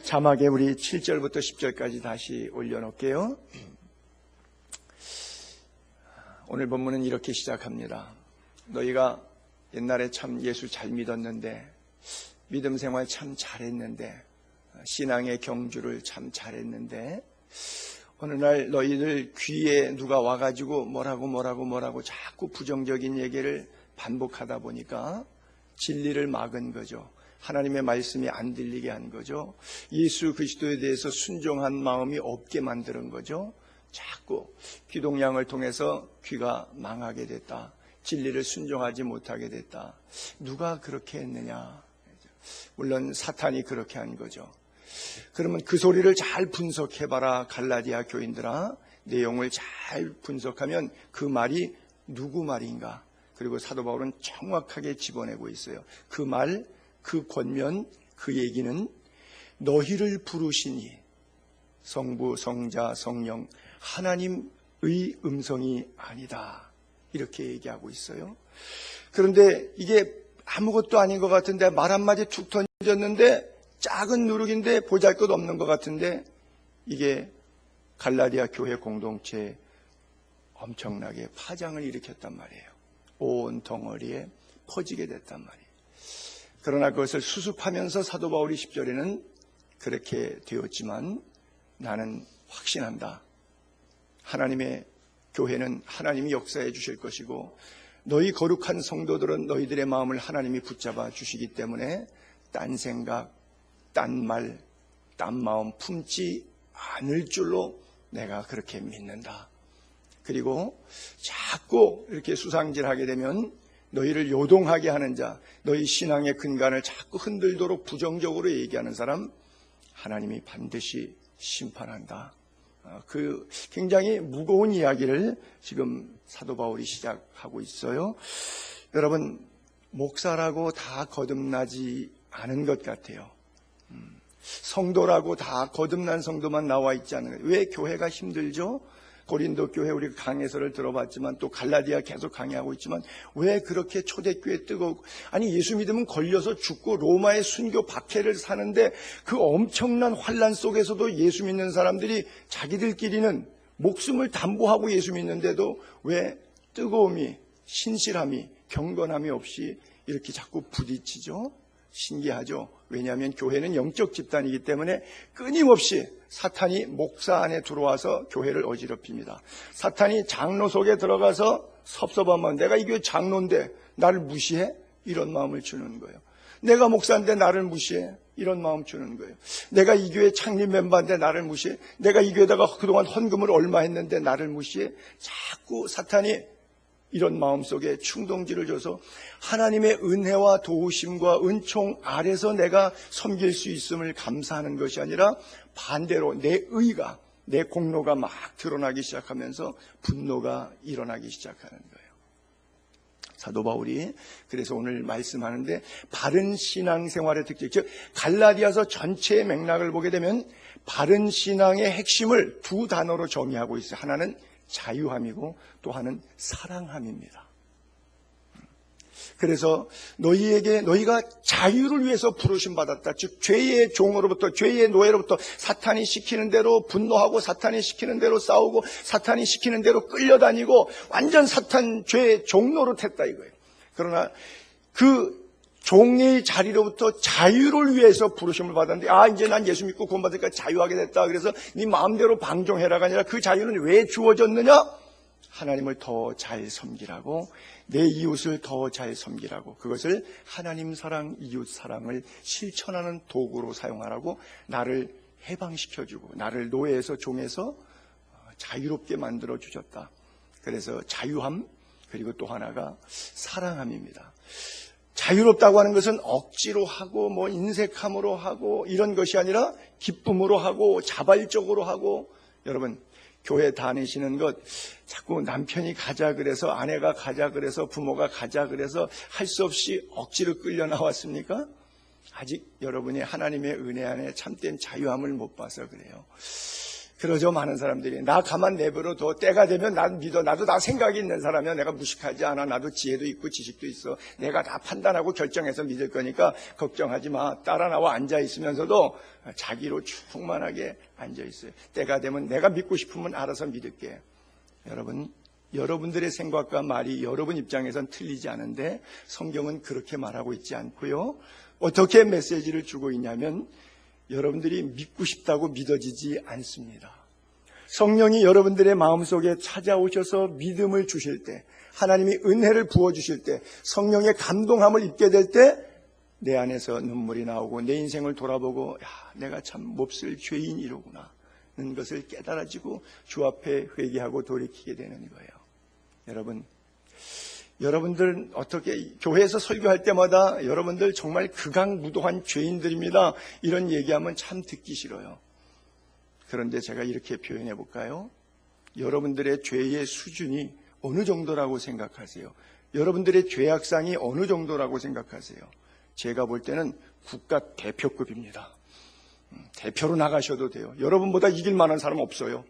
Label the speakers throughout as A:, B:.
A: 자막에 우리 7절부터 10절까지 다시 올려놓을게요. 오늘 본문은 이렇게 시작합니다. 너희가 옛날에 참 예수 잘 믿었는데, 믿음 생활 참 잘했는데, 신앙의 경주를 참 잘했는데, 어느 날 너희들 귀에 누가 와가지고 뭐라고 자꾸 부정적인 얘기를 반복하다 보니까 진리를 막은 거죠. 하나님의 말씀이 안 들리게 한 거죠. 예수 그리스도에 대해서 순종한 마음이 없게 만드는 거죠. 자꾸 귀동냥을 통해서 귀가 망하게 됐다. 진리를 순종하지 못하게 됐다. 누가 그렇게 했느냐? 물론 사탄이 그렇게 한 거죠. 그러면 그 소리를 잘 분석해봐라. 갈라디아 교인들아, 내용을 잘 분석하면 그 말이 누구 말인가? 그리고 사도 바울은 정확하게 집어내고 있어요. 그 말, 그 권면, 그 얘기는 너희를 부르시니 성부, 성자, 성령 하나님의 음성이 아니다, 이렇게 얘기하고 있어요. 그런데 이게 아무것도 아닌 것 같은데, 말 한마디 툭 던졌는데 작은 누룩인데 보잘것없는 것 같은데, 이게 갈라디아 교회 공동체에 엄청나게 파장을 일으켰단 말이에요. 온 덩어리에 퍼지게 됐단 말이에요. 그러나 그것을 수습하면서 사도 바울이 10절에는 그렇게 되었지만 나는 확신한다. 하나님의 교회는 하나님이 역사해 주실 것이고, 너희 거룩한 성도들은 너희들의 마음을 하나님이 붙잡아 주시기 때문에 딴 생각, 딴 말, 딴 마음 품지 않을 줄로 내가 그렇게 믿는다. 그리고 자꾸 이렇게 수상질하게 되면 너희를 요동하게 하는 자, 너희 신앙의 근간을 자꾸 흔들도록 부정적으로 얘기하는 사람, 하나님이 반드시 심판한다. 그 굉장히 무거운 이야기를 지금 사도 바울이 시작하고 있어요. 여러분, 목사라고 다 거듭나지 않은 것 같아요. 성도라고 다 거듭난 성도만 나와 있지 않은 거예요. 왜 교회가 힘들죠? 고린도 교회 우리가 강해서를 들어봤지만, 또 갈라디아 계속 강의하고 있지만, 왜 그렇게 초대교회 뜨거워? 아니, 예수 믿으면 걸려서 죽고 로마의 순교 박해를 사는데 그 엄청난 환난 속에서도 예수 믿는 사람들이 자기들끼리는 목숨을 담보하고 예수 믿는데도 왜 뜨거움이, 신실함이, 경건함이 없이 이렇게 자꾸 부딪히죠? 신기하죠? 왜냐하면 교회는 영적 집단이기 때문에 끊임없이 사탄이 목사 안에 들어와서 교회를 어지럽힙니다. 사탄이 장로 속에 들어가서 섭섭하면, 내가 이 교회 장로인데 나를 무시해? 이런 마음을 주는 거예요. 내가 목사인데 나를 무시해? 이런 마음 주는 거예요. 내가 이 교회 창립 멤버인데 나를 무시해? 내가 이 교회에다가 그동안 헌금을 얼마 했는데 나를 무시해? 자꾸 사탄이 이런 마음속에 충동지를 줘서 하나님의 은혜와 도우심과 은총 아래서 내가 섬길 수 있음을 감사하는 것이 아니라 반대로 내 의가, 내 공로가 막 드러나기 시작하면서 분노가 일어나기 시작하는 거예요. 사도 바울이 그래서 오늘 말씀하는데, 바른 신앙생활의 특징, 즉 갈라디아서 전체의 맥락을 보게 되면 바른 신앙의 핵심을 두 단어로 정의하고 있어요. 하나는 자유함이고 또 하나는 사랑함입니다. 그래서 너희가 자유를 위해서 부르심 받았다. 즉 죄의 종으로부터, 죄의 노예로부터, 사탄이 시키는 대로 분노하고 사탄이 시키는 대로 싸우고 사탄이 시키는 대로 끌려다니고 완전 사탄 죄의 종로로 했다 이거예요. 그러나 그 종의 자리로부터 자유를 위해서 부르심을 받았는데, 이제 난 예수 믿고 구원받으니까 자유하게 됐다. 그래서 네 마음대로 방종해라가 아니라 그 자유는 왜 주어졌느냐? 하나님을 더 잘 섬기라고, 내 이웃을 더 잘 섬기라고, 그것을 하나님 사랑, 이웃 사랑을 실천하는 도구로 사용하라고 나를 해방시켜주고 나를 노예에서 종에서 자유롭게 만들어 주셨다. 그래서 자유함, 그리고 또 하나가 사랑함입니다. 자유롭다고 하는 것은 억지로 하고 인색함으로 하고 이런 것이 아니라 기쁨으로 하고 자발적으로 하고, 여러분 교회 다니시는 것, 자꾸 남편이 가자 그래서, 아내가 가자 그래서, 부모가 가자 그래서 할 수 없이 억지로 끌려 나왔습니까? 아직 여러분이 하나님의 은혜 안에 참된 자유함을 못 봐서 그래요. 그러죠. 많은 사람들이 나 가만 내버려둬. 때가 되면 난 믿어. 나도 다 생각이 있는 사람이야. 내가 무식하지 않아. 나도 지혜도 있고 지식도 있어. 내가 다 판단하고 결정해서 믿을 거니까 걱정하지 마. 따라 나와 앉아 있으면서도 자기로 충만하게 앉아 있어요. 때가 되면 내가 믿고 싶으면 알아서 믿을게. 여러분, 여러분들의 생각과 말이 여러분 입장에선 틀리지 않은데 성경은 그렇게 말하고 있지 않고요. 어떻게 메시지를 주고 있냐면 여러분들이 믿고 싶다고 믿어지지 않습니다. 성령이 여러분들의 마음속에 찾아오셔서 믿음을 주실 때, 하나님이 은혜를 부어주실 때, 성령의 감동함을 입게 될 때 내 안에서 눈물이 나오고 내 인생을 돌아보고 내가 참 몹쓸 죄인이로구나 하는 것을 깨달아지고 주 앞에 회개하고 돌이키게 되는 거예요. 여러분들 어떻게 교회에서 설교할 때마다 여러분들 정말 극악무도한 죄인들입니다. 이런 얘기하면 참 듣기 싫어요. 그런데 제가 이렇게 표현해 볼까요? 여러분들의 죄의 수준이 어느 정도라고 생각하세요? 여러분들의 죄악상이 어느 정도라고 생각하세요? 제가 볼 때는 국가 대표급입니다. 대표로 나가셔도 돼요. 여러분보다 이길 만한 사람 없어요.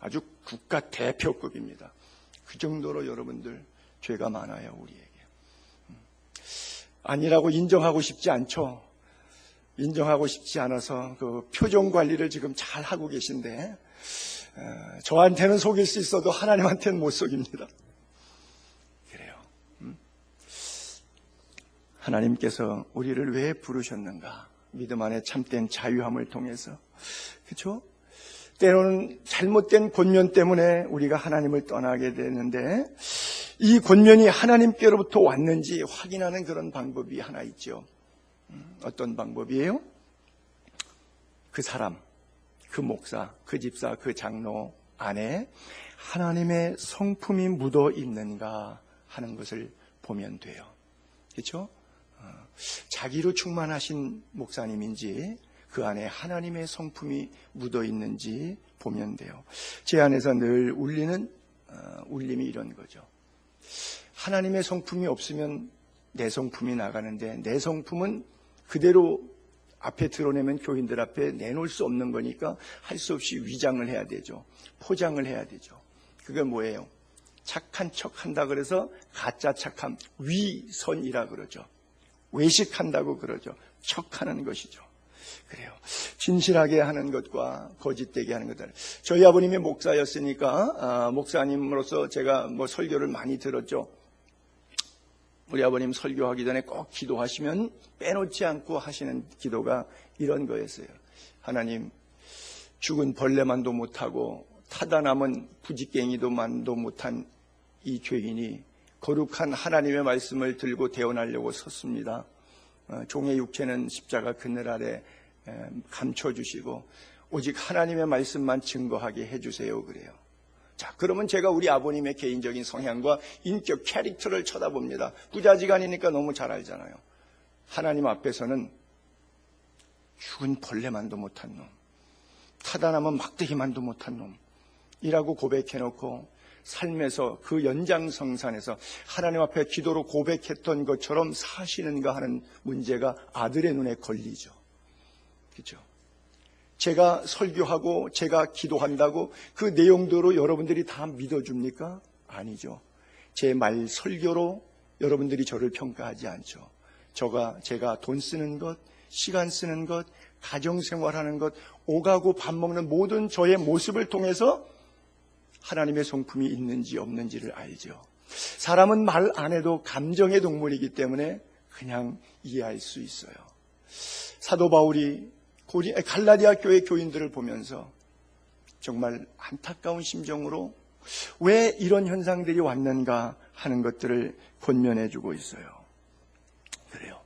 A: 아주 국가 대표급입니다. 그 정도로 여러분들 죄가 많아요, 우리에게. 아니라고 인정하고 싶지 않죠. 인정하고 싶지 않아서 그 표정 관리를 지금 잘 하고 계신데 저한테는 속일 수 있어도 하나님한테는 못 속입니다. 그래요. 하나님께서 우리를 왜 부르셨는가? 믿음 안에 참된 자유함을 통해서. 그렇죠? 때로는 잘못된 권면 때문에 우리가 하나님을 떠나게 되는데 이 권면이 하나님께로부터 왔는지 확인하는 그런 방법이 하나 있죠. 어떤 방법이에요? 그 사람, 그 목사, 그 집사, 그 장로 안에 하나님의 성품이 묻어 있는가 하는 것을 보면 돼요. 그렇죠? 자기로 충만하신 목사님인지 그 안에 하나님의 성품이 묻어 있는지 보면 돼요. 제 안에서 늘 울리는 울림이 이런 거죠. 하나님의 성품이 없으면 내 성품이 나가는데 내 성품은 그대로 앞에 드러내면 교인들 앞에 내놓을 수 없는 거니까 할 수 없이 위장을 해야 되죠. 포장을 해야 되죠. 그게 뭐예요? 착한 척한다 그래서 가짜 착함, 위선이라 그러죠. 외식한다고 그러죠. 척하는 것이죠. 그래요. 진실하게 하는 것과 거짓되게 하는 것들. 저희 아버님이 목사였으니까 목사님으로서 제가 설교를 많이 들었죠. 우리 아버님 설교하기 전에 꼭 기도하시면 빼놓지 않고 하시는 기도가 이런 거였어요. 하나님, 죽은 벌레만도 못하고 타다 남은 부지깽이도만도 못한 이 죄인이 거룩한 하나님의 말씀을 들고 대언하려고 섰습니다. 종의 육체는 십자가 그늘 아래 감춰주시고 오직 하나님의 말씀만 증거하게 해주세요. 그래요. 자, 그러면 제가 우리 아버님의 개인적인 성향과 인격 캐릭터를 쳐다봅니다. 부자지간이니까 너무 잘 알잖아요. 하나님 앞에서는 죽은 벌레만도 못한 놈, 타다 남은 막대기만도 못한 놈이라고 고백해놓고 삶에서 그 연장성산에서 하나님 앞에 기도로 고백했던 것처럼 사시는가 하는 문제가 아들의 눈에 걸리죠. 그렇죠? 제가 설교하고 제가 기도한다고 그 내용대로 여러분들이 다 믿어줍니까? 아니죠. 제 말 설교로 여러분들이 저를 평가하지 않죠. 제가 돈 쓰는 것, 시간 쓰는 것, 가정생활하는 것, 오가고 밥 먹는 모든 저의 모습을 통해서 하나님의 성품이 있는지 없는지를 알죠. 사람은 말 안 해도 감정의 동물이기 때문에 그냥 이해할 수 있어요. 사도 바울이 갈라디아 교회 교인들을 보면서 정말 안타까운 심정으로 왜 이런 현상들이 왔는가 하는 것들을 권면해 주고 있어요. 그래요.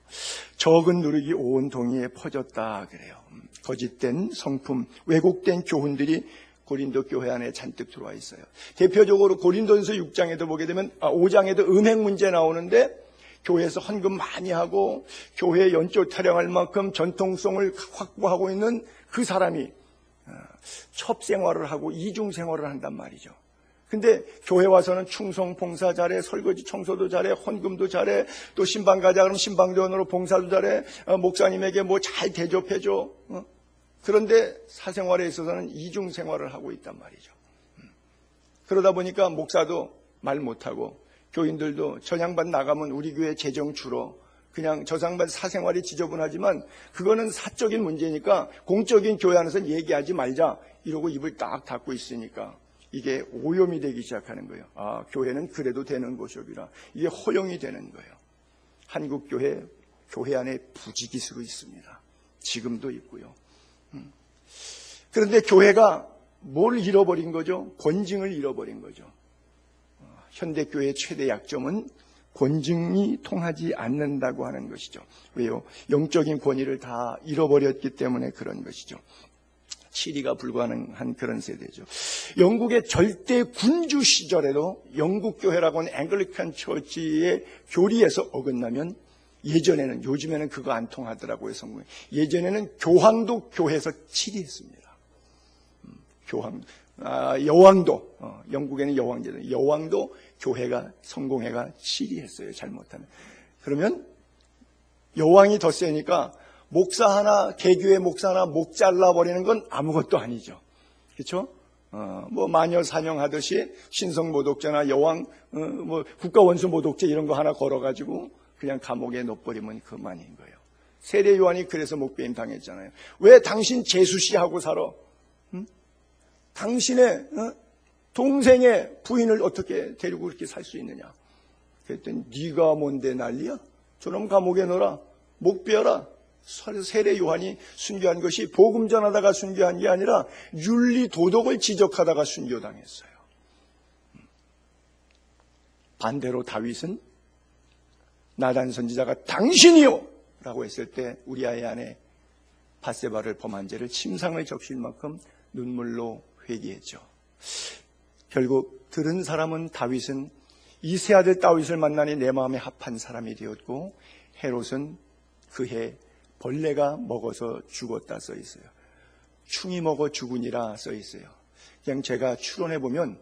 A: 적은 누룩이 온 동이에 퍼졌다 그래요. 거짓된 성품, 왜곡된 교훈들이 고린도 교회 안에 잔뜩 들어와 있어요. 대표적으로 고린도전서 6장에도 보게 되면 5장에도 음행 문제 나오는데 교회에서 헌금 많이 하고 교회 연조 타령할 만큼 전통성을 확보하고 있는 그 사람이 첩생활을 하고 이중생활을 한단 말이죠. 근데 교회 와서는 충성 봉사 잘해, 설거지 청소도 잘해, 헌금도 잘해, 또 신방 가자 그러면 신방전으로 봉사도 잘해, 목사님에게 뭐 잘 대접해줘. 그런데 사생활에 있어서는 이중 생활을 하고 있단 말이죠. 그러다 보니까 목사도 말 못하고 교인들도 저 양반 나가면 우리 교회 재정 줄어. 그냥 저 양반 사생활이 지저분하지만 그거는 사적인 문제니까 공적인 교회 안에서는 얘기하지 말자. 이러고 입을 딱 닫고 있으니까 이게 오염이 되기 시작하는 거예요. 아, 교회는 그래도 되는 곳이라. 이게 허용이 되는 거예요. 한국 교회 안에 부지기수로 있습니다. 지금도 있고요. 그런데 교회가 뭘 잃어버린 거죠? 권징을 잃어버린 거죠. 현대교회의 최대 약점은 권징이 통하지 않는다고 하는 것이죠. 왜요? 영적인 권위를 다 잃어버렸기 때문에 그런 것이죠. 치리가 불가능한 그런 세대죠. 영국의 절대 군주 시절에도 영국 교회라고 하는 앵글리칸 처치의 교리에서 어긋나면 예전에는, 요즘에는 그거 안 통하더라고요, 성경에. 예전에는 교황도 교회에서 치리했습니다. 여왕도, 영국에는 여왕제도, 여왕도 교회가, 성공회가 치리했어요, 잘못하면. 그러면 여왕이 더 세니까 목사 하나, 개교회 목사 하나 목 잘라버리는 건 아무것도 아니죠. 그렇죠? 마녀 사냥하듯이 신성모독죄나 여왕, 국가원수모독죄 이런 거 하나 걸어가지고 그냥 감옥에 넣어버리면 그만인 거예요. 세례 요한이 그래서 목배임 당했잖아요. 왜 당신 제수씨하고 살아? 응? 당신의 동생의 부인을 어떻게 데리고 그렇게 살 수 있느냐? 그랬더니 네가 뭔데 난리야? 저놈 감옥에 넣어라. 목배어라. 세례 요한이 순교한 것이 복음 전하다가 순교한 게 아니라 윤리 도덕을 지적하다가 순교당했어요. 반대로 다윗은 나단 선지자가 당신이요! 라고 했을 때 우리아의 아내 밧세바를 범한 죄를 침상을 적실 만큼 눈물로 회개했죠. 결국 들은 사람은 다윗은 이 세 아들 다윗을 만나니 내 마음에 합한 사람이 되었고 헤롯은 그해 벌레가 먹어서 죽었다 써 있어요. 충이 먹어 죽으니라 써 있어요. 그냥 제가 추론해 보면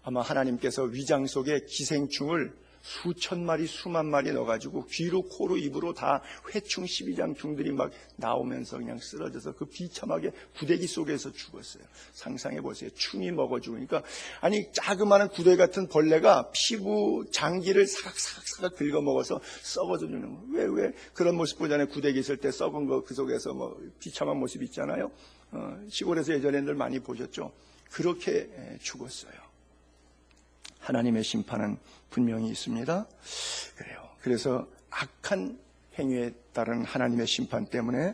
A: 아마 하나님께서 위장 속에 기생충을 수천 마리, 수만 마리 넣어가지고 귀로, 코로, 입으로 다 회충 12장 충들이 막 나오면서 그냥 쓰러져서 그 비참하게 구데기 속에서 죽었어요. 상상해 보세요. 충이 먹어 죽으니까 아니 자그마한 구데기 같은 벌레가 피부, 장기를 사각사각 긁어먹어서 썩어져 주는 거예요. 왜 그런 모습 보잖아요. 구데기 있을 때 썩은 거 그 속에서 비참한 모습 있잖아요. 시골에서 예전에 늘 많이 보셨죠. 그렇게 죽었어요. 하나님의 심판은 분명히 있습니다. 그래요. 그래서 악한 행위에 따른 하나님의 심판 때문에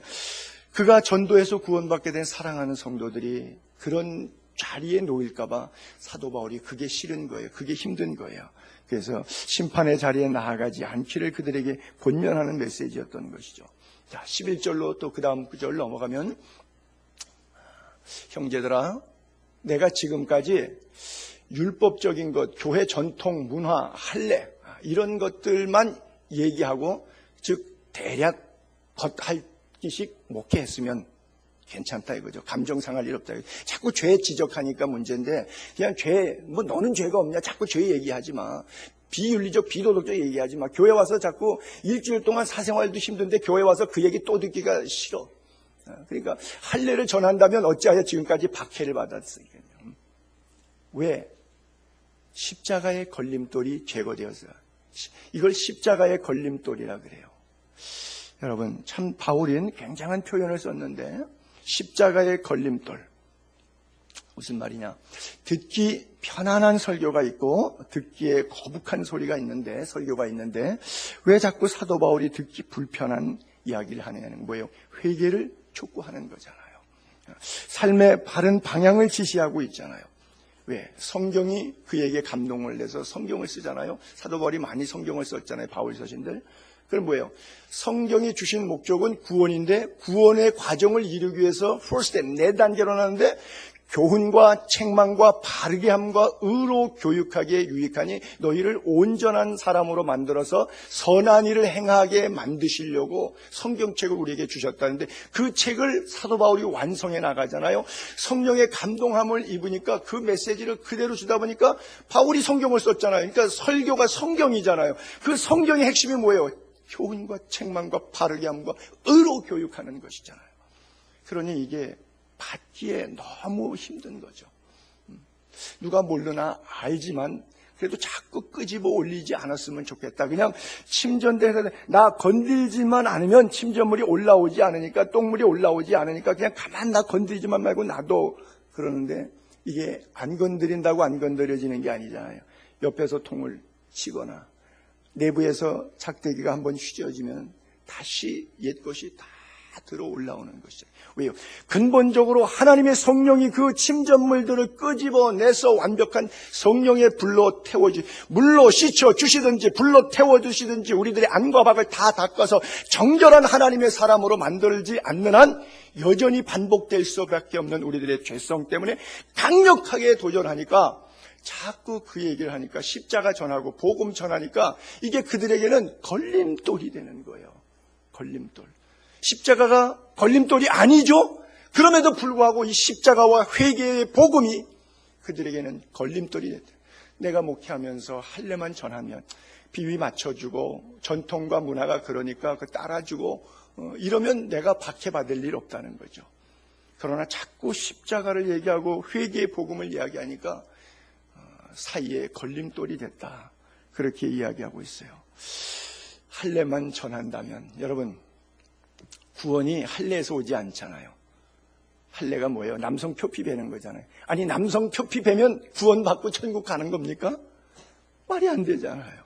A: 그가 전도해서 구원받게 된 사랑하는 성도들이 그런 자리에 놓일까봐 사도 바울이 그게 싫은 거예요. 그게 힘든 거예요. 그래서 심판의 자리에 나아가지 않기를 그들에게 권면하는 메시지였던 것이죠. 자, 11절로 또 그 다음 구절 넘어가면 형제들아 내가 지금까지 율법적인 것, 교회 전통, 문화, 할례 이런 것들만 얘기하고 즉 대략 겉핥기식 목회했으면 괜찮다 이거죠. 감정 상할 일 없다. 자꾸 죄 지적하니까 문제인데 그냥 죄, 너는 죄가 없냐? 자꾸 죄 얘기하지 마. 비윤리적, 비도덕적 얘기하지 마. 교회 와서 자꾸 일주일 동안 사생활도 힘든데 교회 와서 그 얘기 또 듣기가 싫어. 그러니까 할례를 전한다면 어찌하여 지금까지 박해를 받았을까요? 왜? 십자가의 걸림돌이 제거되었어요. 이걸 십자가의 걸림돌이라 그래요. 여러분 참 바울은 굉장한 표현을 썼는데 십자가의 걸림돌 무슨 말이냐? 듣기 편안한 설교가 있고 듣기에 거북한 소리가 있는데 설교가 있는데 왜 자꾸 사도 바울이 듣기 불편한 이야기를 하느냐는 뭐예요? 회개를 촉구하는 거잖아요. 삶의 바른 방향을 지시하고 있잖아요. 왜? 성경이 그에게 감동을 내서 성경을 쓰잖아요. 사도 바울이 많이 성경을 썼잖아요. 바울 서신들. 그럼 뭐예요? 성경이 주신 목적은 구원인데 구원의 과정을 이루기 위해서 first step, 4단계로 나는데 교훈과 책망과 바르게 함과 의로 교육하기에 유익하니 너희를 온전한 사람으로 만들어서 선한 일을 행하게 만드시려고 성경책을 우리에게 주셨다는데 그 책을 사도 바울이 완성해 나가잖아요. 성령의 감동함을 입으니까 그 메시지를 그대로 주다 보니까 바울이 성경을 썼잖아요. 그러니까 설교가 성경이잖아요. 그 성경의 핵심이 뭐예요? 교훈과 책망과 바르게 함과 의로 교육하는 것이잖아요. 그러니 이게 받기에 너무 힘든 거죠. 누가 모르나 알지만 그래도 자꾸 끄집어 올리지 않았으면 좋겠다. 그냥 침전대에서 나 건들지만 않으면 침전물이 올라오지 않으니까, 똥물이 올라오지 않으니까 그냥 가만 나 건드리지만 말고 놔둬. 그러는데 이게 안 건드린다고 안 건드려지는 게 아니잖아요. 옆에서 통을 치거나 내부에서 작대기가 한번 휘저어지면 다시 옛것이 다 들어 올라오는 것이죠. 왜요? 근본적으로 하나님의 성령이 그 침전물들을 끄집어내서 완벽한 성령의 불로 물로 씻어 주시든지 불로 태워주시든지 우리들의 안과 박을 다 닦아서 정결한 하나님의 사람으로 만들지 않는 한 여전히 반복될 수밖에 없는 우리들의 죄성 때문에 강력하게 도전하니까, 자꾸 그 얘기를 하니까, 십자가 전하고 복음 전하니까 이게 그들에게는 걸림돌이 되는 거예요. 걸림돌. 십자가가 걸림돌이 아니죠? 그럼에도 불구하고 이 십자가와 회개의 복음이 그들에게는 걸림돌이 됐다. 내가 목회하면서 할례만 전하면 비위 맞춰주고 전통과 문화가 그러니까 그 따라주고 이러면 내가 박해받을 일 없다는 거죠. 그러나 자꾸 십자가를 얘기하고 회개의 복음을 이야기하니까 사이에 걸림돌이 됐다. 그렇게 이야기하고 있어요. 할례만 전한다면, 여러분, 구원이 할례에서 오지 않잖아요. 할례가 뭐예요? 남성 표피 베는 거잖아요. 아니, 남성 표피 베면 구원받고 천국 가는 겁니까? 말이 안 되잖아요.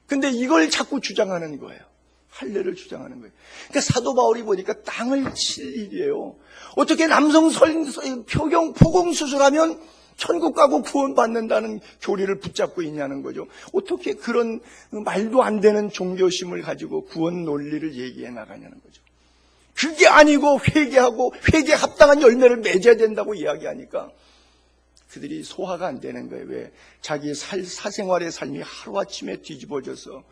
A: 근데 이걸 자꾸 주장하는 거예요. 할례를 주장하는 거예요. 그러니까 사도 바울이 보니까 땅을 칠 일이에요. 어떻게 남성 포경 수술하면 천국 가고 구원받는다는 교리를 붙잡고 있냐는 거죠. 어떻게 그런 말도 안 되는 종교심을 가지고 구원 논리를 얘기해 나가냐는 거죠. 그게 아니고 회개하고 회개에 합당한 열매를 맺어야 된다고 이야기하니까 그들이 소화가 안 되는 거예요. 왜? 자기 사생활의 삶이 하루아침에 뒤집어져서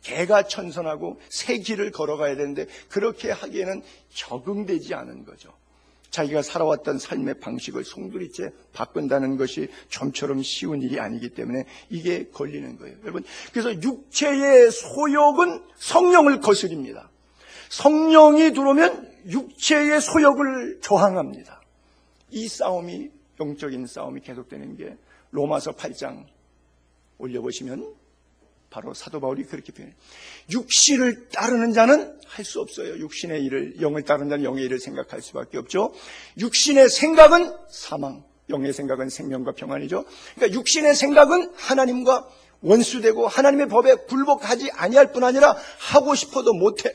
A: 개가 천선하고 새 길을 걸어가야 되는데 그렇게 하기에는 적응되지 않은 거죠. 자기가 살아왔던 삶의 방식을 송두리째 바꾼다는 것이 좀처럼 쉬운 일이 아니기 때문에 이게 걸리는 거예요. 여러분, 그래서 육체의 소욕은 성령을 거스립니다. 성령이 들어오면 육체의 소욕을 저항합니다. 이 싸움이, 영적인 싸움이 계속되는 게 로마서 8장 올려보시면 바로 사도 바울이 그렇게 표현해요. 육신을 따르는 자는 할 수 없어요. 육신의 일을, 영을 따르는 자는 영의 일을 생각할 수밖에 없죠. 육신의 생각은 사망, 영의 생각은 생명과 평안이죠. 그러니까 육신의 생각은 하나님과 원수되고 하나님의 법에 굴복하지 아니할 뿐 아니라 하고 싶어도 못해.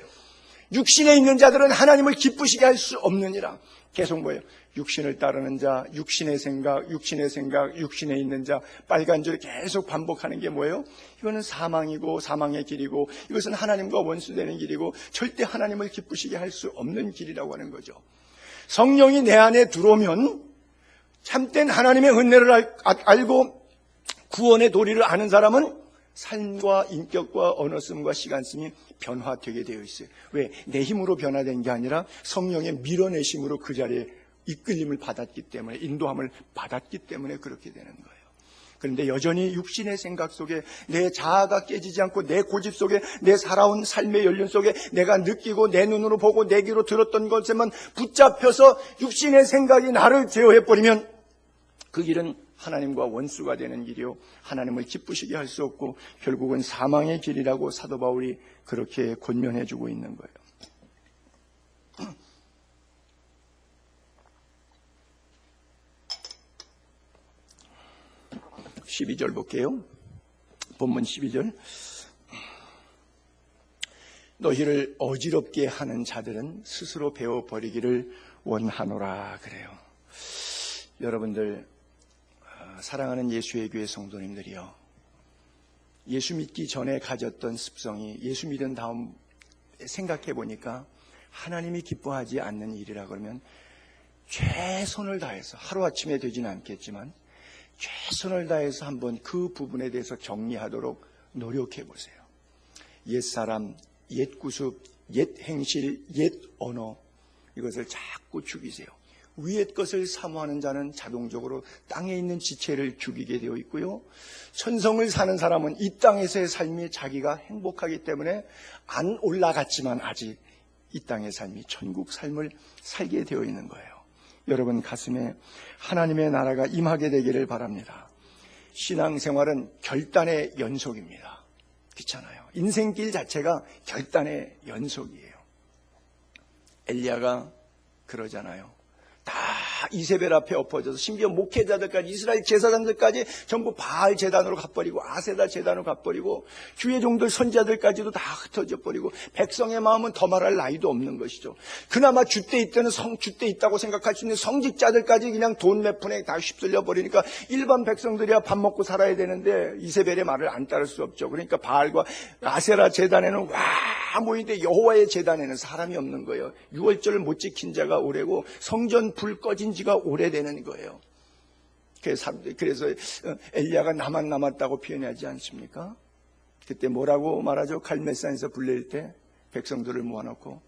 A: 육신에 있는 자들은 하나님을 기쁘시게 할 수 없느니라. 계속 뭐예요? 육신을 따르는 자, 육신의 생각, 육신에 있는 자, 빨간 줄 계속 반복하는 게 뭐예요? 이거는 사망이고 사망의 길이고 이것은 하나님과 원수되는 길이고 절대 하나님을 기쁘시게 할 수 없는 길이라고 하는 거죠. 성령이 내 안에 들어오면 참된 하나님의 은혜를 알고 구원의 도리를 아는 사람은 삶과 인격과 언어씀과 시간씀이 변화되게 되어 있어요. 왜? 내 힘으로 변화된 게 아니라 성령의 밀어내심으로 그 자리에 이끌림을 받았기 때문에, 인도함을 받았기 때문에 그렇게 되는 거예요. 그런데 여전히 육신의 생각 속에 내 자아가 깨지지 않고 내 고집 속에 내 살아온 삶의 연륜 속에 내가 느끼고 내 눈으로 보고 내 귀로 들었던 것에만 붙잡혀서 육신의 생각이 나를 제어해버리면 그 길은 하나님과 원수가 되는 길이요, 하나님을 기쁘시게 할 수 없고 결국은 사망의 길이라고 사도 바울이 그렇게 권면해주고 있는 거예요. 12절 볼게요. 본문 12절. 너희를 어지럽게 하는 자들은 스스로 배워버리기를 원하노라 그래요. 여러분들, 사랑하는 예수의 교회 성도님들이요, 예수 믿기 전에 가졌던 습성이 예수 믿은 다음 생각해 보니까 하나님이 기뻐하지 않는 일이라 그러면 최선을 다해서, 하루아침에 되지는 않겠지만 최선을 다해서 한번 그 부분에 대해서 정리하도록 노력해 보세요. 옛사람, 옛 구습, 옛 행실, 옛 언어, 이것을 자꾸 죽이세요. 위의 것을 사모하는 자는 자동적으로 땅에 있는 지체를 죽이게 되어 있고요, 천성을 사는 사람은 이 땅에서의 삶이 자기가 행복하기 때문에 안 올라갔지만 아직 이 땅의 삶이 천국 삶을 살게 되어 있는 거예요. 여러분 가슴에 하나님의 나라가 임하게 되기를 바랍니다. 신앙생활은 결단의 연속입니다. 그렇잖아요. 인생길 자체가 결단의 연속이에요. 엘리야가 그러잖아요. 다 이세벨 앞에 엎어져서 심지어 목회자들까지 이스라엘 제사장들까지 전부 바알 제단으로 가버리고 아세라 제단으로 가버리고 주의 종들 선지자들까지도 다 흩어져 버리고 백성의 마음은 더 말할 나위도 없는 것이죠. 그나마 주때 있다는 주때 있다고 생각할 수 있는 성직자들까지 그냥 돈 몇 푼에 다 휩쓸려 버리니까 일반 백성들이야 밥 먹고 살아야 되는데 이세벨의 말을 안 따를 수 없죠. 그러니까 바알과 아세라 제단에는 와 모이는데 여호와의 제단에는 사람이 없는 거예요. 6월절을 못 지킨 자가 오래고 성전 불 꺼진 지가 오래되는 거예요. 그래서 엘리야가 나만 남았다고 표현하지 않습니까? 그때 뭐라고 말하죠? 갈멜산에서 불릴 때 백성들을 모아놓고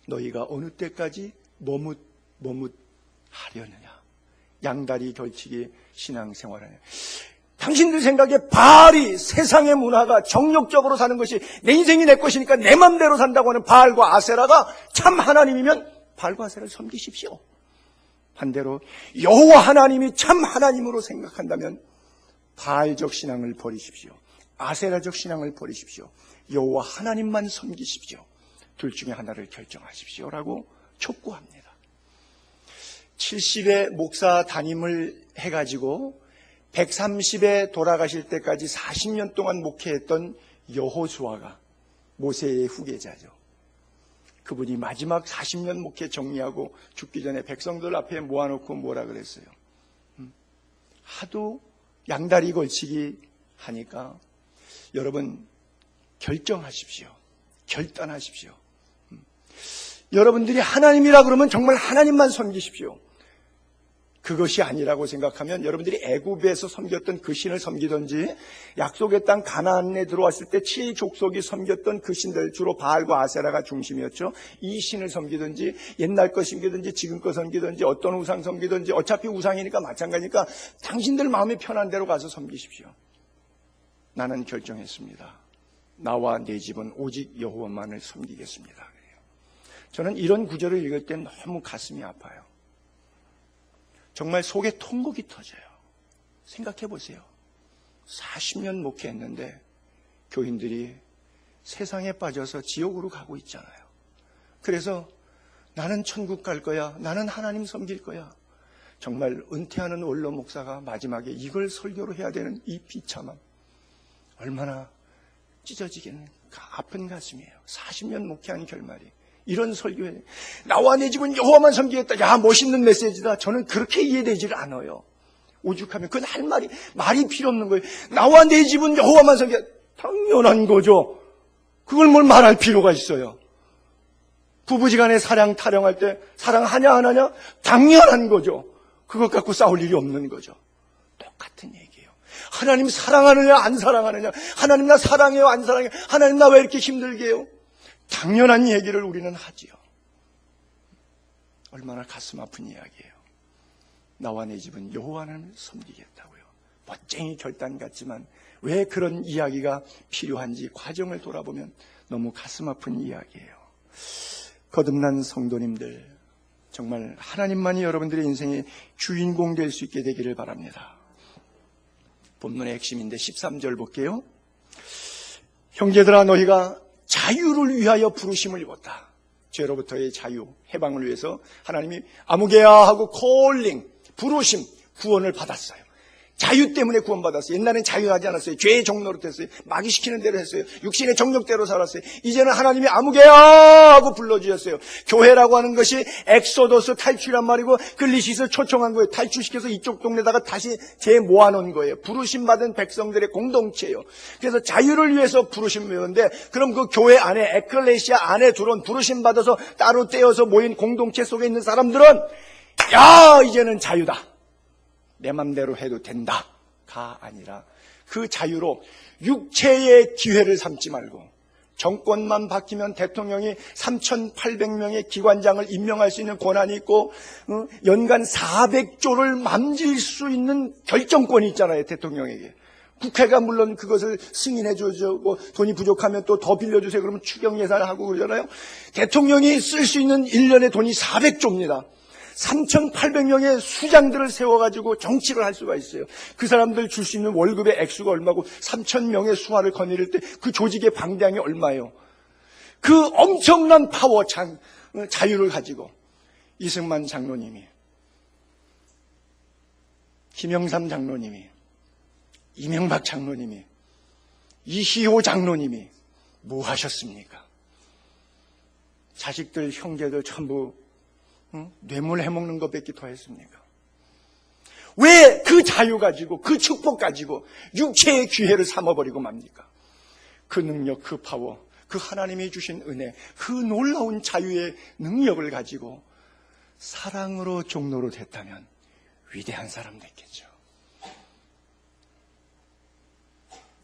A: 너희가 어느 때까지 머뭇하려느냐. 양다리 걸치기 신앙생활을. 당신들 생각에 바알이 세상의 문화가 정욕적으로 사는 것이 내 인생이 내 것이니까 내 맘대로 산다고 하는 바알과 아세라가 참 하나님이면 바알과 아세라를 섬기십시오. 반대로 여호와 하나님이 참 하나님으로 생각한다면 바알적 신앙을 버리십시오. 아세라적 신앙을 버리십시오. 여호와 하나님만 섬기십시오. 둘 중에 하나를 결정하십시오라고 촉구합니다. 70의 목사 담임을 해가지고 130에 돌아가실 때까지 40년 동안 목회했던 여호수아가 모세의 후계자죠. 그분이 마지막 40년 목회 정리하고 죽기 전에 백성들 앞에 모아놓고 뭐라 그랬어요? 하도 양다리 걸치기 하니까 여러분 결정하십시오. 결단하십시오. 여러분들이 하나님이라 그러면 정말 하나님만 섬기십시오. 그것이 아니라고 생각하면 여러분들이 애굽에서 섬겼던 그 신을 섬기든지 약속의 땅 가나안에 들어왔을 때 7족속이 섬겼던 그 신들, 주로 바알과 아세라가 중심이었죠. 이 신을 섬기든지 옛날 거 섬기든지 지금 거 섬기든지 어떤 우상 섬기든지 어차피 우상이니까 마찬가지니까 당신들 마음이 편한 대로 가서 섬기십시오. 나는 결정했습니다. 나와 내 집은 오직 여호와만을 섬기겠습니다. 저는 이런 구절을 읽을 때 너무 가슴이 아파요. 정말 속에 통곡이 터져요. 생각해 보세요. 40년 목회했는데 교인들이 세상에 빠져서 지옥으로 가고 있잖아요. 그래서 나는 천국 갈 거야. 나는 하나님 섬길 거야. 정말 은퇴하는 원로 목사가 마지막에 이걸 설교로 해야 되는 이 비참함. 얼마나 찢어지기는 아픈 가슴이에요. 40년 목회한 결말이. 이런 설교에 나와 내 집은 여호와만 섬기겠다. 야, 멋있는 메시지다. 저는 그렇게 이해되지를 않아요. 오죽하면 그건 할 말이 필요 없는 거예요. 나와 내 집은 여호와만 섬기겠다. 당연한 거죠. 그걸 뭘 말할 필요가 있어요. 부부지간에 사랑 타령할 때 사랑하냐 안 하냐? 당연한 거죠. 그것 갖고 싸울 일이 없는 거죠. 똑같은 얘기예요. 하나님 사랑하느냐 안 사랑하느냐? 하나님 나 사랑해요 안 사랑해요? 하나님 나 왜 이렇게 힘들게 해요? 당연한 얘기를 우리는 하지요. 얼마나 가슴 아픈 이야기예요. 나와 내 집은 여호와를 섬기겠다고요. 멋쟁이 결단 같지만 왜 그런 이야기가 필요한지 과정을 돌아보면 너무 가슴 아픈 이야기예요. 거듭난 성도님들, 정말 하나님만이 여러분들의 인생의 주인공 될 수 있게 되기를 바랍니다. 본문의 핵심인데 13절 볼게요. 형제들아 너희가 자유를 위하여 부르심을 입었다. 죄로부터의 자유, 해방을 위해서 하나님이 아무개야 하고 콜링, 부르심, 구원을 받았어요. 자유 때문에 구원받았어요. 옛날엔 자유하지 않았어요. 죄의 종로로 됐어요. 마귀 시키는 대로 했어요. 육신의 정욕대로 살았어요. 이제는 하나님이 아무개야 하고 불러주셨어요. 교회라고 하는 것이 엑소더스 탈출이란 말이고 글리시스 초청한 거예요. 탈출시켜서 이쪽 동네다가 다시 재모아놓은 거예요. 부르심받은 백성들의 공동체예요. 그래서 자유를 위해서 부르심 배우는데 그럼 그 교회 안에 에클레시아 안에 들어온 부르심받아서 따로 떼어서 모인 공동체 속에 있는 사람들은 야 이제는 자유다. 내 맘대로 해도 된다가 아니라 그 자유로 육체의 기회를 삼지 말고 정권만 바뀌면 대통령이 3,800명의 기관장을 임명할 수 있는 권한이 있고 연간 400조를 만질 수 있는 결정권이 있잖아요. 대통령에게. 국회가 물론 그것을 승인해 주고 돈이 부족하면 또 더 빌려주세요. 그러면 추경 예산을 하고 그러잖아요. 대통령이 쓸 수 있는 1년의 돈이 400조입니다. 3,800명의 수장들을 세워가지고 정치를 할 수가 있어요. 그 사람들 줄 수 있는 월급의 액수가 얼마고 3,000명의 수하를 거느릴 때 그 조직의 방대함이 얼마예요. 그 엄청난 파워, 자유를 가지고 이승만 장로님이, 김영삼 장로님이, 이명박 장로님이, 이희호 장로님이 뭐 하셨습니까? 자식들, 형제들 전부 뇌물 해먹는 것밖에 더 했습니까? 왜 그 자유 가지고, 그 축복 가지고 육체의 기회를 삼아버리고 맙니까? 그 능력, 그 파워, 그 하나님이 주신 은혜, 그 놀라운 자유의 능력을 가지고 사랑으로 종로로 됐다면 위대한 사람 됐겠죠.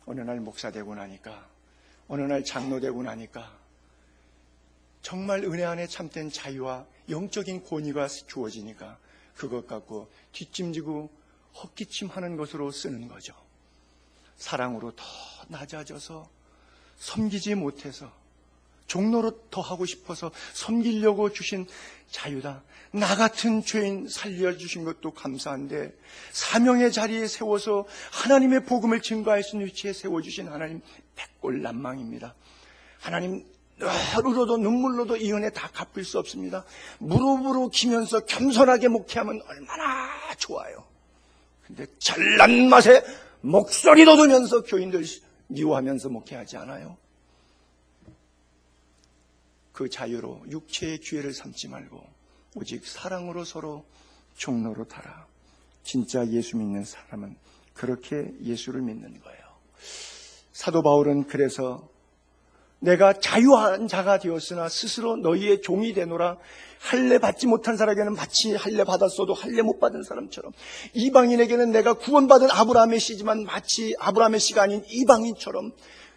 A: 어느 날 목사 되고 나니까, 어느 날 장로 되고 나니까 정말 은혜 안에 참된 자유와 영적인 권위가 주어지니까 그것 갖고 뒷짐지고 헛기침하는 것으로 쓰는 거죠. 사랑으로 더 낮아져서 섬기지 못해서 종로로 더 하고 싶어서 섬기려고 주신 자유다. 나 같은 죄인 살려주신 것도 감사한데 사명의 자리에 세워서 하나님의 복음을 증거할 수 있는 위치에 세워주신 하나님 백골난망입니다. 하나님 하루로도 눈물로도 이 은혜 다 갚을 수 없습니다. 무릎으로 기면서 겸손하게 목회하면 얼마나 좋아요. 근데 잘난 맛에 목소리도 들면서 교인들 미워하면서 목회하지 않아요? 그 자유로 육체의 기회를 삼지 말고 오직 사랑으로 서로 종로로 타라. 진짜 예수 믿는 사람은 그렇게 예수를 믿는 거예요. 사도 바울은 그래서 내가 자유한 자가 되었으나 스스로 너희의 종이 되노라. 할례 받지 못한 사람에게는 마치 할례 받았어도 할례 못 받은 사람처럼, 이방인에게는 내가 구원받은 아브라함의 씨지만 마치 아브라함의 씨가 아닌 이방인처럼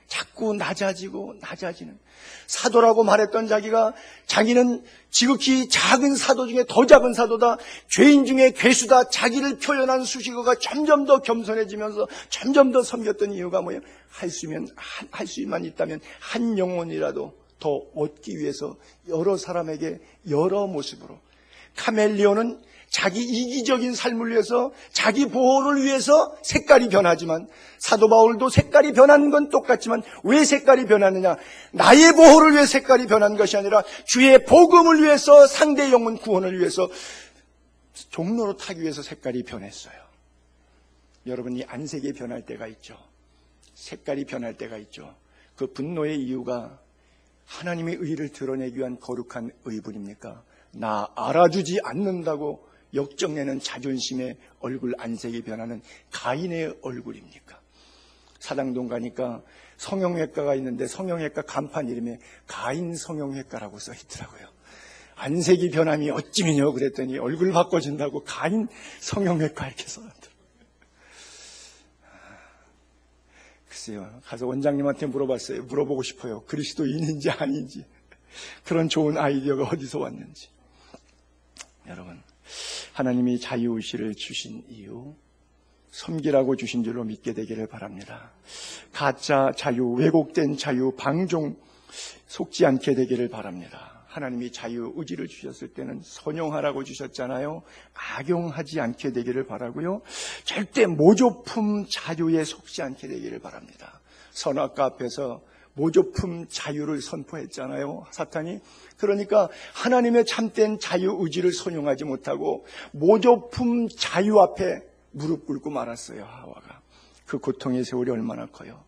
A: 자꾸 낮아지는 사도라고 말했던 자기는 지극히 작은 사도 중에 더 작은 사도다, 죄인 중에 괴수다, 자기를 표현한 수식어가 점점 더 겸손해지면서 점점 더 섬겼던 이유가 뭐예요? 할 수만 있다면 한 영혼이라도 더 얻기 위해서 여러 사람에게 여러 모습으로. 카멜리온은 자기 이기적인 삶을 위해서, 자기 보호를 위해서 색깔이 변하지만 사도 바울도 색깔이 변한 건 똑같지만 왜 색깔이 변하느냐? 나의 보호를 위해 색깔이 변한 것이 아니라 주의 복음을 위해서, 상대 영혼 구원을 위해서, 종로로 타기 위해서 색깔이 변했어요. 여러분이 안색이 변할 때가 있죠. 색깔이 변할 때가 있죠. 그 분노의 이유가 하나님의 의를 드러내기 위한 거룩한 의분입니까? 나 알아주지 않는다고 역정내는 자존심의 얼굴 안색이 변하는 가인의 얼굴입니까? 사당동 가니까 성형외과가 있는데 성형외과 간판 이름에 가인 성형외과라고 써 있더라고요. 안색이 변함이 어찌미뇨 그랬더니 얼굴 바꿔준다고 가인 성형외과 이렇게 써놨더라고요. 글쎄요, 가서 원장님한테 물어보고 싶어요. 그리스도인인지 아닌지, 그런 좋은 아이디어가 어디서 왔는지. 여러분, 하나님이 자유의식을 주신 이유, 섬기라고 주신 줄로 믿게 되기를 바랍니다. 가짜 자유, 왜곡된 자유, 방종 속지 않게 되기를 바랍니다. 하나님이 자유의지를 주셨을 때는 선용하라고 주셨잖아요. 악용하지 않게 되기를 바라고요. 절대 모조품 자유에 속지 않게 되기를 바랍니다. 선악과 앞에서 모조품 자유를 선포했잖아요, 사탄이. 그러니까 하나님의 참된 자유의지를 선용하지 못하고 모조품 자유 앞에 무릎 꿇고 말았어요, 하와가. 그 고통의 세월이 얼마나 커요.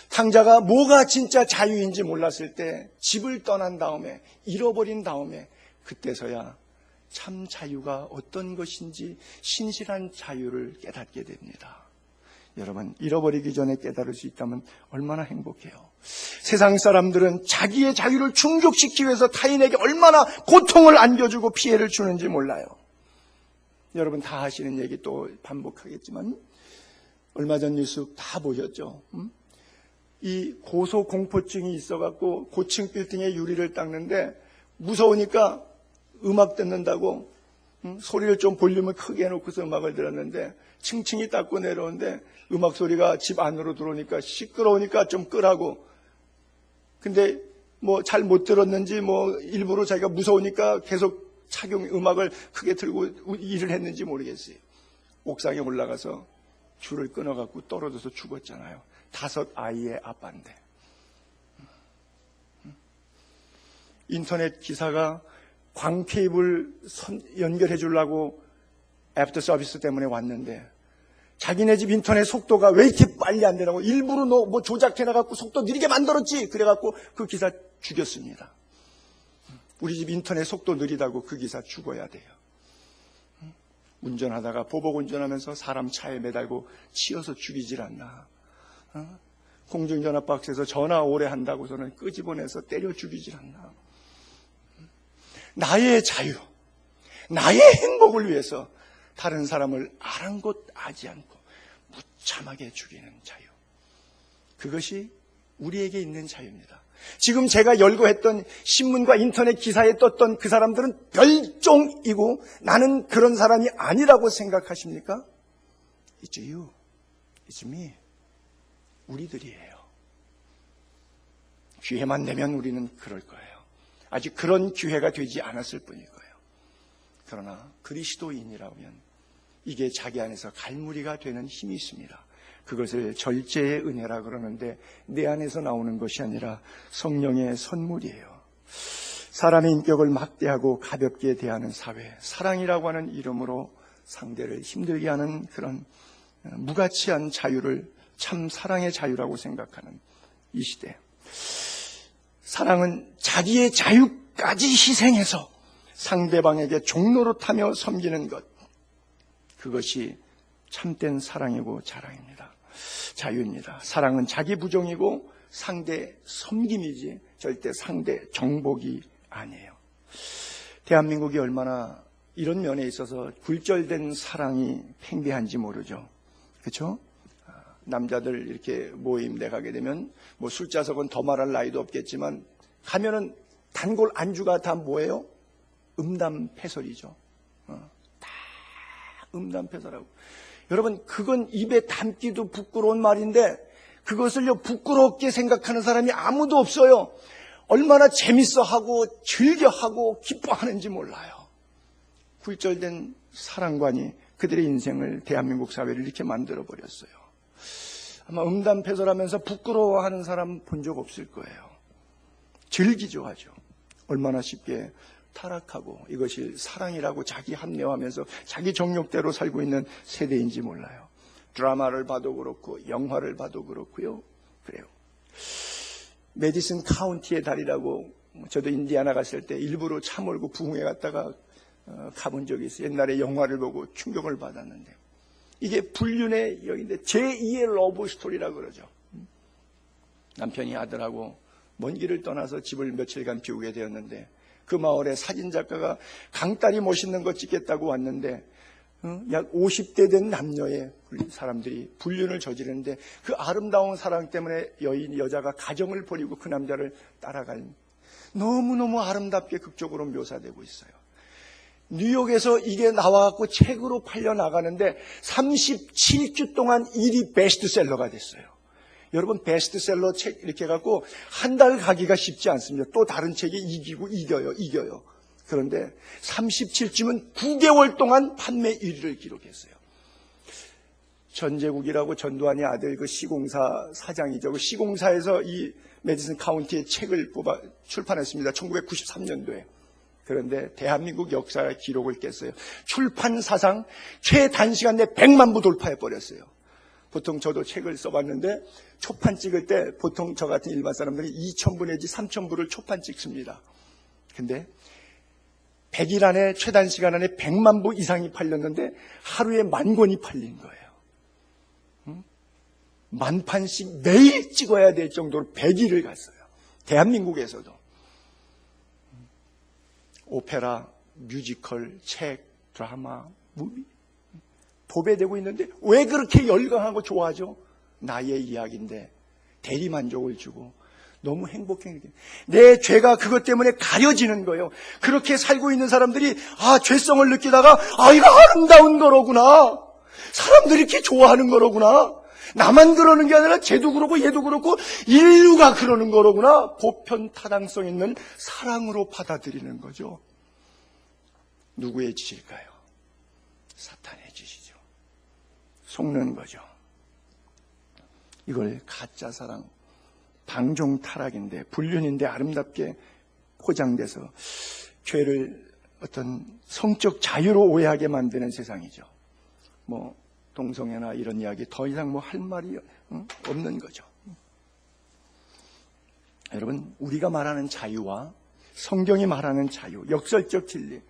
A: 탕자가 뭐가 진짜 자유인지 몰랐을 때 집을 떠난 다음에, 잃어버린 다음에, 그때서야 참 자유가 어떤 것인지 신실한 자유를 깨닫게 됩니다. 여러분, 잃어버리기 전에 깨달을 수 있다면 얼마나 행복해요. 세상 사람들은 자기의 자유를 충족시키기 위해서 타인에게 얼마나 고통을 안겨주고 피해를 주는지 몰라요. 여러분 다 하시는 얘기 또 반복하겠지만 얼마 전 뉴스 다 보셨죠? 이 고소공포증이 있어갖고 고층 빌딩의 유리를 닦는데 무서우니까 음악 듣는다고 소리를 좀 볼륨을 크게 해놓고서 음악을 들었는데 층층이 닦고 내려오는데 음악 소리가 집 안으로 들어오니까 시끄러우니까 좀 끄라고. 근데 뭐 잘 못 들었는지 뭐 일부러 자기가 무서우니까 계속 음악을 크게 틀고 일을 했는지 모르겠어요. 옥상에 올라가서 줄을 끊어갖고 떨어져서 죽었잖아요. 5 아이의 아빠인데. 인터넷 기사가 광 케이블 연결해 주려고 애프터 서비스 때문에 왔는데 자기네 집 인터넷 속도가 왜 이렇게 빨리 안 되냐고 일부러 뭐 조작해놔갖고 속도 느리게 만들었지. 그래갖고 그 기사 죽였습니다. 우리 집 인터넷 속도 느리다고 그 기사 죽어야 돼요. 운전하다가 보복 운전하면서 사람 차에 매달고 치여서 죽이질 않나. 공중전화 박스에서 전화 오래 한다고서는 끄집어내서 때려 죽이질 않나. 나의 자유, 나의 행복을 위해서 다른 사람을 아랑곳하지 않고 무참하게 죽이는 자유. 그것이 우리에게 있는 자유입니다. 지금 제가 열거했던 신문과 인터넷 기사에 떴던 그 사람들은 별종이고 나는 그런 사람이 아니라고 생각하십니까? It's you, it's me. 우리들이에요. 기회만 되면 우리는 그럴 거예요. 아직 그런 기회가 되지 않았을 뿐일 거예요. 그러나 그리스도인이라면 이게 자기 안에서 갈무리가 되는 힘이 있습니다. 그것을 절제의 은혜라 그러는데 내 안에서 나오는 것이 아니라 성령의 선물이에요. 사람의 인격을 막대하고 가볍게 대하는 사회, 사랑이라고 하는 이름으로 상대를 힘들게 하는 그런 무가치한 자유를 참 사랑의 자유라고 생각하는 이 시대. 사랑은 자기의 자유까지 희생해서 상대방에게 종로로 타며 섬기는 것. 그것이 참된 사랑이고 자랑입니다. 자유입니다. 사랑은 자기 부정이고 상대 섬김이지 절대 상대 정복이 아니에요. 대한민국이 얼마나 이런 면에 있어서 굴절된 사랑이 팽배한지 모르죠. 그렇죠? 남자들 이렇게 모임에 가게 되면 뭐 술자석은 더 말할 나이도 없겠지만 가면은 단골 안주가 다 뭐예요? 음담패설이죠. 다 음담패설하고. 여러분 그건 입에 담기도 부끄러운 말인데 그것을요 부끄럽게 생각하는 사람이 아무도 없어요. 얼마나 재밌어하고 즐겨하고 기뻐하는지 몰라요. 굴절된 사랑관이 그들의 인생을 대한민국 사회를 이렇게 만들어버렸어요. 아마 음담패설하면서 부끄러워하는 사람 본 적 없을 거예요. 즐기죠 하죠. 얼마나 쉽게 타락하고 이것이 사랑이라고 자기 합리화하면서 자기 정욕대로 살고 있는 세대인지 몰라요. 드라마를 봐도 그렇고 영화를 봐도 그렇고요. 그래요. 메디슨 카운티의 달이라고 저도 인디아나 갔을 때 일부러 차 몰고 부흥회 갔다가 가본 적이 있어요. 옛날에 영화를 보고 충격을 받았는데 이게 불륜의 여인데 제2의 러브 스토리라고 그러죠. 남편이 아들하고 먼 길을 떠나서 집을 며칠간 비우게 되었는데 그 마을에 사진작가가 강딸이 멋있는 거 찍겠다고 왔는데 약 50대 된 남녀의 사람들이 불륜을 저지르는데 그 아름다운 사랑 때문에 여자가 가정을 버리고 그 남자를 따라간 너무너무 아름답게 극적으로 묘사되고 있어요. 뉴욕에서 이게 나와갖고 책으로 팔려나가는데 37주 동안 1위 베스트셀러가 됐어요. 여러분 베스트셀러 책 이렇게 해갖고 한 달 가기가 쉽지 않습니다. 또 다른 책이 이겨요. 그런데 37주면 9개월 동안 판매 1위를 기록했어요. 전제국이라고 전두환의 아들 그 시공사 사장이죠. 그 시공사에서 이 메디슨 카운티의 책을 뽑아 출판했습니다. 1993년도에. 그런데 대한민국 역사의 기록을 깼어요. 출판 사상 최단시간 내 100만 부 돌파해버렸어요. 보통 저도 책을 써봤는데 초판 찍을 때 보통 저 같은 일반 사람들이 2,000부 내지 3,000부를 초판 찍습니다. 근데 100일 안에 최단시간 안에 100만 부 이상이 팔렸는데 하루에 10,000권이 팔린 거예요. 만판씩 매일 찍어야 될 정도로 100일을 갔어요. 대한민국에서도. 오페라, 뮤지컬, 책, 드라마, 무비 도배되고 있는데 왜 그렇게 열광하고 좋아하죠? 나의 이야기인데 대리만족을 주고 너무 행복해. 내 죄가 그것 때문에 가려지는 거예요. 그렇게 살고 있는 사람들이 죄성을 느끼다가 이거 아름다운 거로구나. 사람들이 이렇게 좋아하는 거로구나. 나만 그러는 게 아니라 쟤도 그렇고 얘도 그렇고 인류가 그러는 거로구나. 보편 타당성 있는 사랑으로 받아들이는 거죠. 누구의 짓일까요? 사탄의 짓이죠. 속는 거죠. 이걸 가짜 사랑, 방종 타락인데, 불륜인데 아름답게 포장돼서 죄를 어떤 성적 자유로 오해하게 만드는 세상이죠. 동성애나 이런 이야기 더 이상 할 말이 없는 거죠. 여러분, 우리가 말하는 자유와 성경이 말하는 자유, 역설적 진리,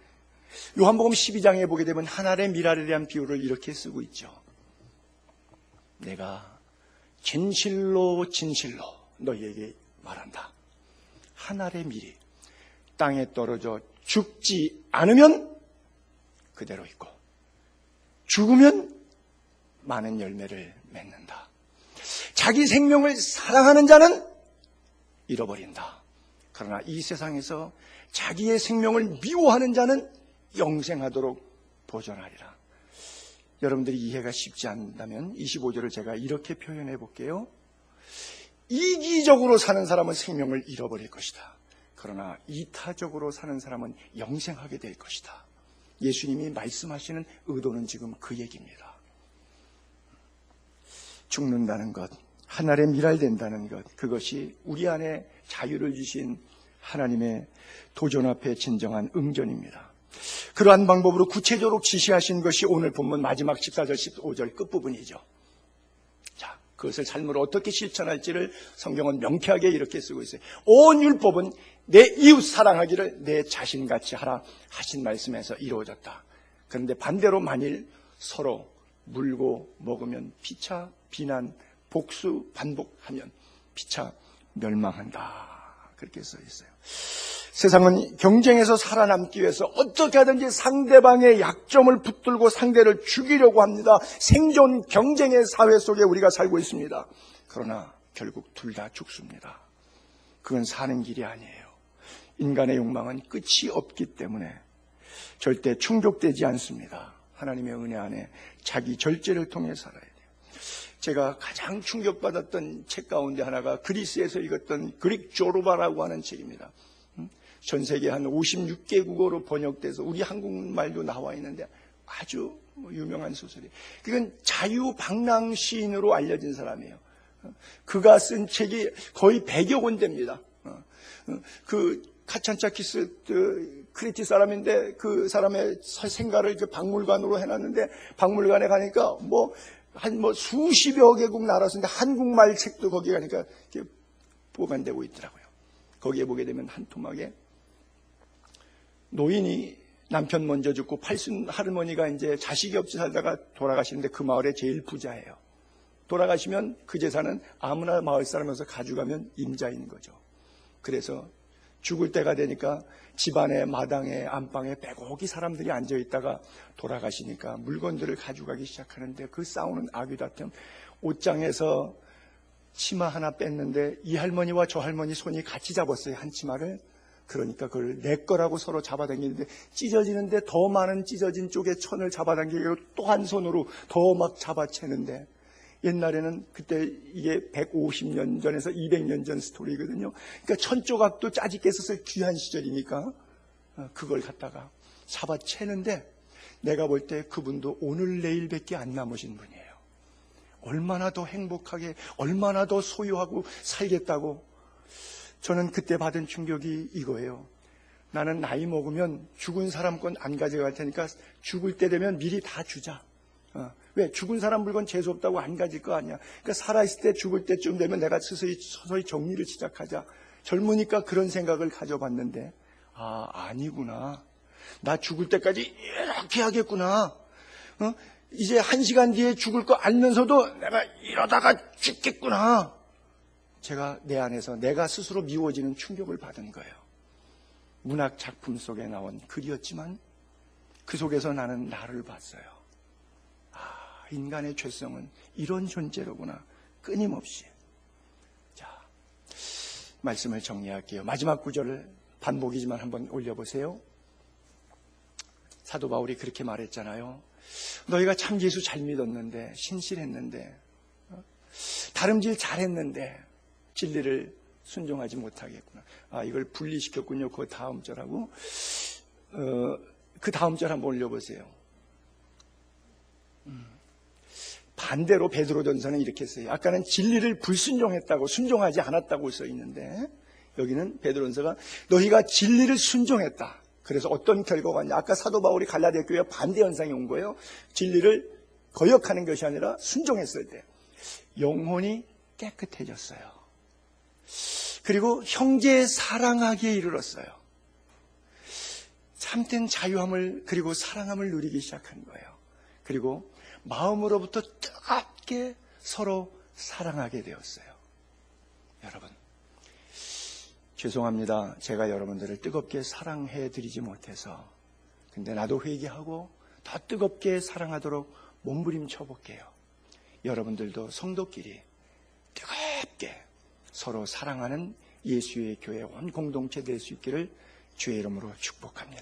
A: 요한복음 12장에 보게 되면 한 알의 밀알에 대한 비유를 이렇게 쓰고 있죠. 내가 진실로 진실로 너희에게 말한다. 한 알의 밀이 땅에 떨어져 죽지 않으면 그대로 있고 죽으면 많은 열매를 맺는다. 자기 생명을 사랑하는 자는 잃어버린다. 그러나 이 세상에서 자기의 생명을 미워하는 자는 영생하도록 보존하리라. 여러분들이 이해가 쉽지 않다면 25절을 제가 이렇게 표현해 볼게요. 이기적으로 사는 사람은 생명을 잃어버릴 것이다. 그러나 이타적으로 사는 사람은 영생하게 될 것이다. 예수님이 말씀하시는 의도는 지금 그 얘기입니다. 죽는다는 것, 하늘에 밀알된다는 것, 그것이 우리 안에 자유를 주신 하나님의 도전 앞에 진정한 응전입니다. 그러한 방법으로 구체적으로 지시하신 것이 오늘 본문 마지막 14절 15절 끝부분이죠. 자, 그것을 삶으로 어떻게 실천할지를 성경은 명쾌하게 이렇게 쓰고 있어요. 온 율법은 내 이웃 사랑하기를 내 자신같이 하라 하신 말씀에서 이루어졌다. 그런데 반대로 만일 서로 물고 먹으면 피차 비난 복수 반복하면 피차 멸망한다. 그렇게 써 있어요. 세상은 경쟁에서 살아남기 위해서 어떻게 하든지 상대방의 약점을 붙들고 상대를 죽이려고 합니다. 생존 경쟁의 사회 속에 우리가 살고 있습니다. 그러나 결국 둘 다 죽습니다. 그건 사는 길이 아니에요. 인간의 욕망은 끝이 없기 때문에 절대 충족되지 않습니다. 하나님의 은혜 안에 자기 절제를 통해 살아야 돼요. 제가 가장 충격받았던 책 가운데 하나가 그리스에서 읽었던 그릭 조르바라고 하는 책입니다. 전 세계 한 56개국어로 번역돼서 우리 한국말도 나와 있는데 아주 유명한 소설이에요. 그건 자유방랑 시인으로 알려진 사람이에요. 그가 쓴 책이 거의 100여 권대입니다. 그 카찬차키스 크리티 사람인데 그 사람의 생가를 박물관으로 해놨는데 박물관에 가니까 한 수십여 개국 나라 쓰는데 한국말 책도 거기 가니까 이렇게 보관되고 있더라고요. 거기에 보게 되면 한 토막에 노인이 남편 먼저 죽고 팔순 할머니가 이제 자식이 없이 살다가 돌아가시는데 그 마을의 제일 부자예요. 돌아가시면 그 재산은 아무나 마을 사람에서 가져가면 임자인 거죠. 그래서 죽을 때가 되니까 집안의 마당에 안방에 빼곡히 사람들이 앉아있다가 돌아가시니까 물건들을 가져가기 시작하는데 그 싸우는 아귀다툼, 옷장에서 치마 하나 뺐는데 이 할머니와 저 할머니 손이 같이 잡았어요. 한 치마를. 그러니까 그걸 내 거라고 서로 잡아당기는데 찢어지는데 더 많은 찢어진 쪽에 천을 잡아당기고 또 한 손으로 더 막 잡아채는데 옛날에는 그때 이게 150년 전에서 200년 전 스토리거든요. 그러니까 천 조각도 짜집게 써서 귀한 시절이니까 그걸 갖다가 잡아채는데 내가 볼 때 그분도 오늘 내일밖에 안 남으신 분이에요. 얼마나 더 행복하게 얼마나 더 소유하고 살겠다고. 저는 그때 받은 충격이 이거예요. 나는 나이 먹으면 죽은 사람 건 안 가져갈 테니까 죽을 때 되면 미리 다 주자. 왜? 죽은 사람 물건 재수없다고 안 가질 거 아니야. 그러니까 살아있을 때 죽을 때쯤 되면 내가 서서히 정리를 시작하자. 젊으니까 그런 생각을 가져봤는데 아니구나. 나 죽을 때까지 이렇게 하겠구나. 이제 1시간 뒤에 죽을 거 알면서도 내가 이러다가 죽겠구나. 제가 내 안에서 내가 스스로 미워지는 충격을 받은 거예요. 문학 작품 속에 나온 글이었지만 그 속에서 나는 나를 봤어요. 인간의 죄성은 이런 존재로구나. 끊임없이. 자, 말씀을 정리할게요. 마지막 구절을 반복이지만 한번 올려보세요. 사도 바울이 그렇게 말했잖아요. 너희가 참 예수 잘 믿었는데, 신실했는데, 다름질 잘했는데 진리를 순종하지 못하겠구나. 이걸 분리시켰군요. 그 다음 절하고 그 다음 절 한번 올려보세요. 반대로 베드로전서는 이렇게 써요. 아까는 진리를 불순종했다고, 순종하지 않았다고 써 있는데, 여기는 베드로전서가 너희가 진리를 순종했다. 그래서 어떤 결과가 왔냐. 아까 사도 바울이 갈라디아 교회에 반대 현상이 온 거예요. 진리를 거역하는 것이 아니라 순종했을 때 영혼이 깨끗해졌어요. 그리고 형제 사랑하기에 이르렀어요. 참된 자유함을, 그리고 사랑함을 누리기 시작한 거예요. 그리고 마음으로부터 뜨겁게 서로 사랑하게 되었어요. 여러분, 죄송합니다. 제가 여러분들을 뜨겁게 사랑해 드리지 못해서. 근데 나도 회개하고 더 뜨겁게 사랑하도록 몸부림쳐 볼게요. 여러분들도 성도끼리 뜨겁게 서로 사랑하는 예수의 교회 온 공동체 될 수 있기를 주의 이름으로 축복합니다.